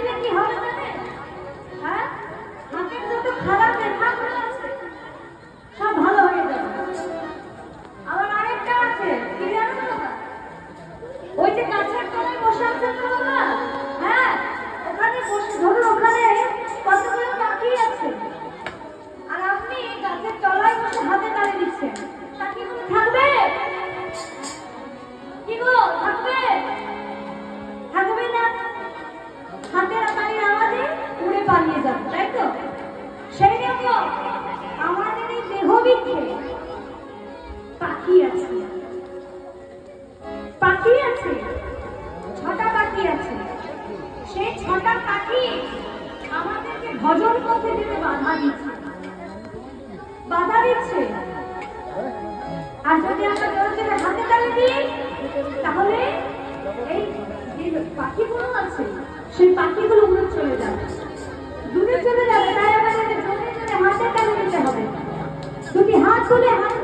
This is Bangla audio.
দিলে কি হবে জানে? হ্যাঁ, হাতের যত খারাপ রেখাগুলো আছে সব ভালো হয়ে যাবে। আবার আরেকটা আছে, কি জানো বাবা? ওই যে গাছের তলায় বসে আছেন তো বাবা, হ্যাঁ, ওখানে বসে ধরুন ওখানে কতগুলো পাখি আছে, আর আপনি গাছের তলায় বসে হাতে তালি দিচ্ছেন, পাখিগুলো থাকবে? কি গো, থাকবে? থাকবে না, হাতের তালির আওয়াজে উড়ে পালিয়ে যাবে, তাই তো? সেই রকম আমাদের এই দেহবিক্ষে পাখি আছে, পাখি আছে, 6টা পাখি আছে। সেই 6টা পাখি আমাদেরকে ভজন করতে দিতে বাধা দিচ্ছে, বাধা দিচ্ছে। আর যদি আমরা জোরে জোরে হাতে তালি দিই তাহলে এই যে পাখিগুলো আছে সেই পাখিগুলো উড়ে চলে যাবে, দূরে চলে যাবে। তাই আমাদের জোরে জোরে হাতে তালি দিতে হবে। যদি হাত তুলে হাত